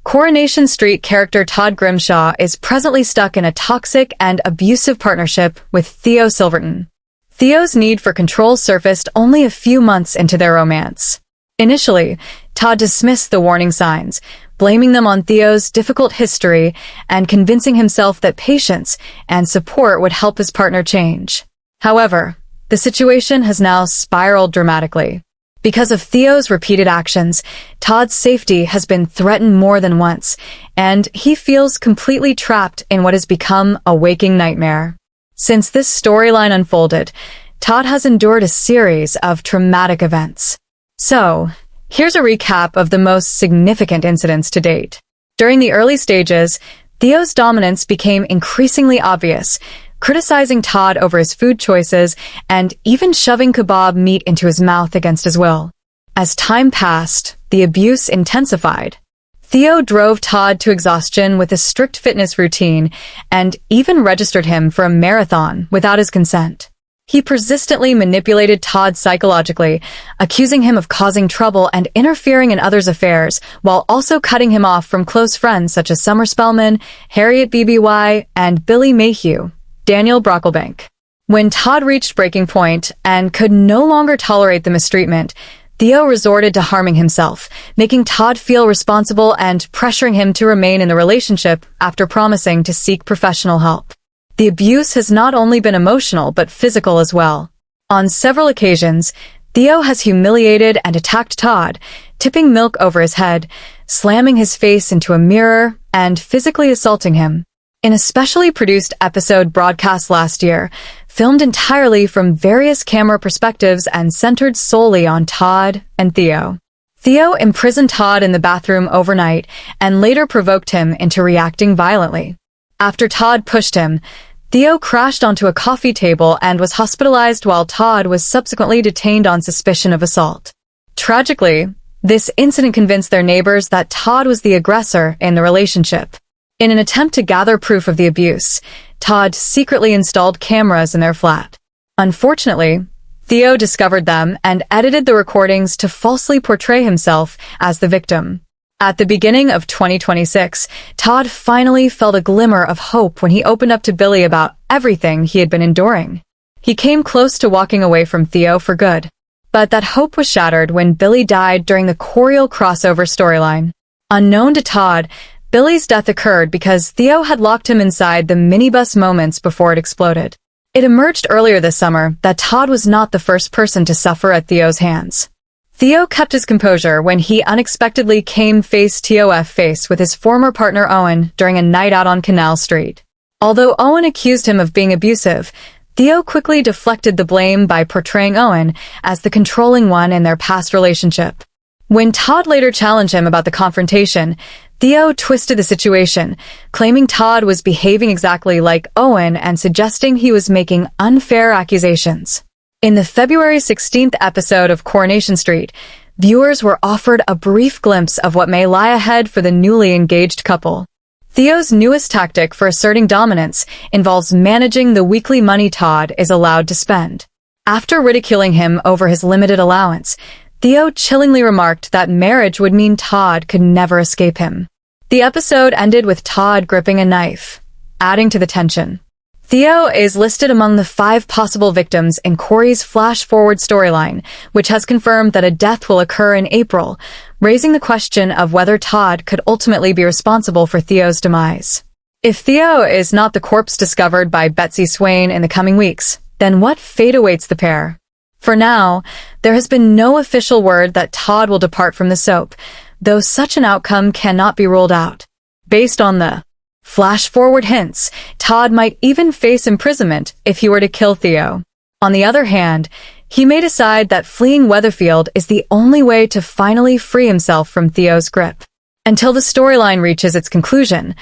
Coronation Street character Todd Grimshaw is presently stuck in a toxic and abusive partnership with Theo Silverton. Theo's need for control surfaced only a few months into their romance. Initially, Todd dismissed the warning signs, blaming them on Theo's difficult history and convincing himself that patience and support would help his partner change. However, the situation has now spiraled dramatically. Because of Theo's repeated actions, Todd's safety has been threatened more than once, and he feels completely trapped in what has become a waking nightmare. Since this storyline unfolded, Todd has endured a series of traumatic events. So, here's a recap of the most significant incidents to date. During the early stages, Theo's dominance became increasingly obvious, criticizing Todd over his food choices and even shoving kebab meat into his mouth against his will. As time passed, the abuse intensified. Theo drove Todd to exhaustion with a strict fitness routine and even registered him for a marathon without his consent. He persistently manipulated Todd psychologically, accusing him of causing trouble and interfering in others' affairs, while also cutting him off from close friends such as Summer Spellman, Harriet BBY, and Billy Mayhew, Daniel Brocklebank. When Todd reached breaking point and could no longer tolerate the mistreatment, Theo resorted to harming himself, making Todd feel responsible and pressuring him to remain in the relationship after promising to seek professional help. The abuse has not only been emotional but physical as well. On several occasions, Theo has humiliated and attacked Todd, tipping milk over his head, slamming his face into a mirror, and physically assaulting him. In a specially produced episode broadcast last year, filmed entirely from various camera perspectives and centered solely on Todd and Theo. Theo imprisoned Todd in the bathroom overnight and later provoked him into reacting violently. After Todd pushed him, Theo crashed onto a coffee table and was hospitalized while Todd was subsequently detained on suspicion of assault. Tragically, this incident convinced their neighbors that Todd was the aggressor in the relationship. In an attempt to gather proof of the abuse, Todd secretly installed cameras in their flat. Unfortunately, Theo discovered them and edited the recordings to falsely portray himself as the victim. At the beginning of 2026, Todd finally felt a glimmer of hope when he opened up to Billy about everything he had been enduring. He came close to walking away from Theo for good. But that hope was shattered when Billy died during the Corrie crossover storyline. Unknown to Todd, Billy's death occurred because Theo had locked him inside the minibus moments before it exploded. It emerged earlier this summer that Todd was not the first person to suffer at Theo's hands. Theo kept his composure when he unexpectedly came face-to-face with his former partner Owen during a night out on Canal Street. Although Owen accused him of being abusive, Theo quickly deflected the blame by portraying Owen as the controlling one in their past relationship. When Todd later challenged him about the confrontation, Theo twisted the situation, claiming Todd was behaving exactly like Owen and suggesting he was making unfair accusations. In the February 16th episode of Coronation Street, viewers were offered a brief glimpse of what may lie ahead for the newly engaged couple. Theo's newest tactic for asserting dominance involves managing the weekly money Todd is allowed to spend. After ridiculing him over his limited allowance, Theo chillingly remarked that marriage would mean Todd could never escape him. The episode ended with Todd gripping a knife, adding to the tension. Theo is listed among the 5 possible victims in Corrie's flash-forward storyline, which has confirmed that a death will occur in April, raising the question of whether Todd could ultimately be responsible for Theo's demise. If Theo is not the corpse discovered by Betsy Swain in the coming weeks, then what fate awaits the pair? For now, there has been no official word that Todd will depart from the soap, though such an outcome cannot be ruled out. Based on the flash-forward hints, Todd might even face imprisonment if he were to kill Theo. On the other hand, he may decide that fleeing Weatherfield is the only way to finally free himself from Theo's grip. Until the storyline reaches its conclusion,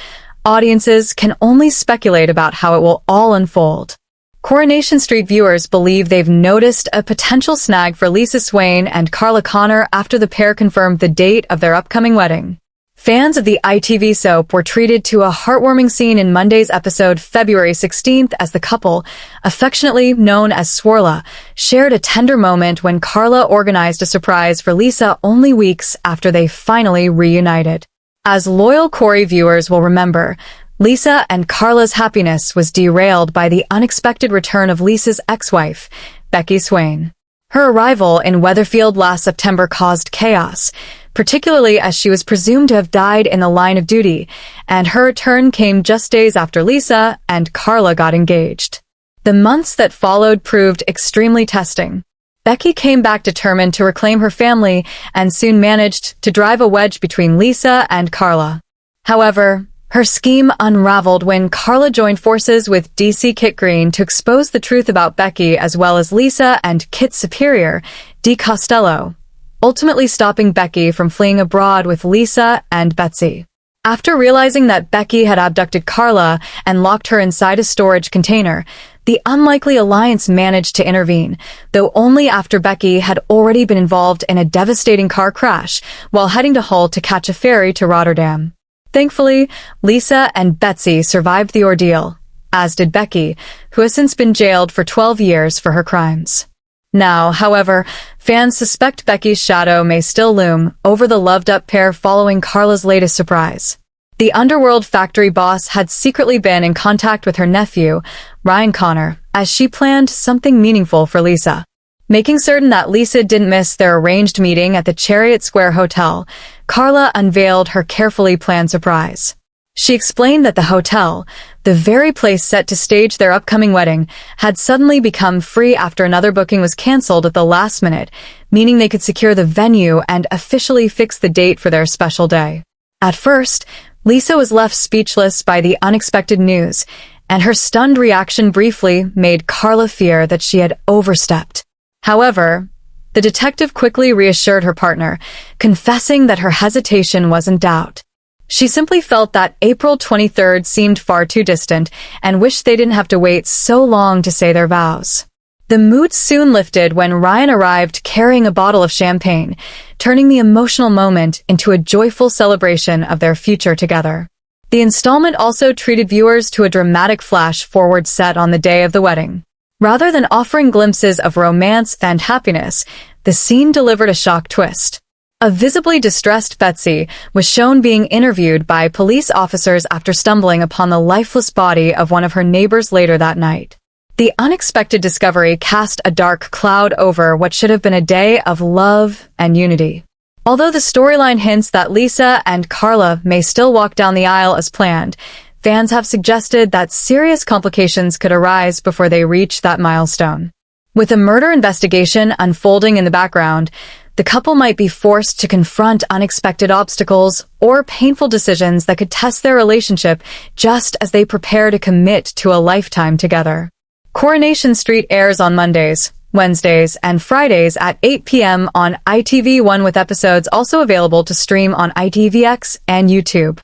audiences can only speculate about how it will all unfold. Coronation Street viewers believe they've noticed a potential snag for Lisa Swain and Carla Connor after the pair confirmed the date of their upcoming wedding. Fans of the ITV soap were treated to a heartwarming scene in Monday's episode February 16th as the couple, affectionately known as Swarla, shared a tender moment when Carla organized a surprise for Lisa only weeks after they finally reunited. As loyal Corrie viewers will remember, Lisa and Carla's happiness was derailed by the unexpected return of Lisa's ex-wife, Becky Swain. Her arrival in Weatherfield last September caused chaos, particularly as she was presumed to have died in the line of duty, and her return came just days after Lisa and Carla got engaged. The months that followed proved extremely testing. Becky came back determined to reclaim her family and soon managed to drive a wedge between Lisa and Carla. However, her scheme unraveled when Carla joined forces with DC Kit Green to expose the truth about Becky as well as Lisa and Kit's superior, Dee Costello, ultimately stopping Becky from fleeing abroad with Lisa and Betsy. After realizing that Becky had abducted Carla and locked her inside a storage container, the unlikely alliance managed to intervene, though only after Becky had already been involved in a devastating car crash while heading to Hull to catch a ferry to Rotterdam. Thankfully, Lisa and Betsy survived the ordeal, as did Becky, who has since been jailed for 12 years for her crimes. Now, however, fans suspect Becky's shadow may still loom over the loved-up pair following Carla's latest surprise. The underworld factory boss had secretly been in contact with her nephew, Ryan Connor, as she planned something meaningful for Lisa. Making certain that Lisa didn't miss their arranged meeting at the Chariot Square Hotel, Carla unveiled her carefully planned surprise. She explained that the hotel, the very place set to stage their upcoming wedding, had suddenly become free after another booking was canceled at the last minute, meaning they could secure the venue and officially fix the date for their special day. At first, Lisa was left speechless by the unexpected news, and her stunned reaction briefly made Carla fear that she had overstepped. However, the detective quickly reassured her partner, confessing that her hesitation wasn't doubt. She simply felt that April 23rd seemed far too distant and wished they didn't have to wait so long to say their vows. The mood soon lifted when Ryan arrived carrying a bottle of champagne, turning the emotional moment into a joyful celebration of their future together. The installment also treated viewers to a dramatic flash-forward set on the day of the wedding. Rather than offering glimpses of romance and happiness, the scene delivered a shock twist. A visibly distressed Betsy was shown being interviewed by police officers after stumbling upon the lifeless body of one of her neighbors later that night. The unexpected discovery cast a dark cloud over what should have been a day of love and unity. Although the storyline hints that Lisa and Carla may still walk down the aisle as planned, fans have suggested that serious complications could arise before they reach that milestone. With a murder investigation unfolding in the background, the couple might be forced to confront unexpected obstacles or painful decisions that could test their relationship just as they prepare to commit to a lifetime together. Coronation Street airs on Mondays, Wednesdays, and Fridays at 8 p.m. on ITV1 with episodes also available to stream on ITVX and YouTube.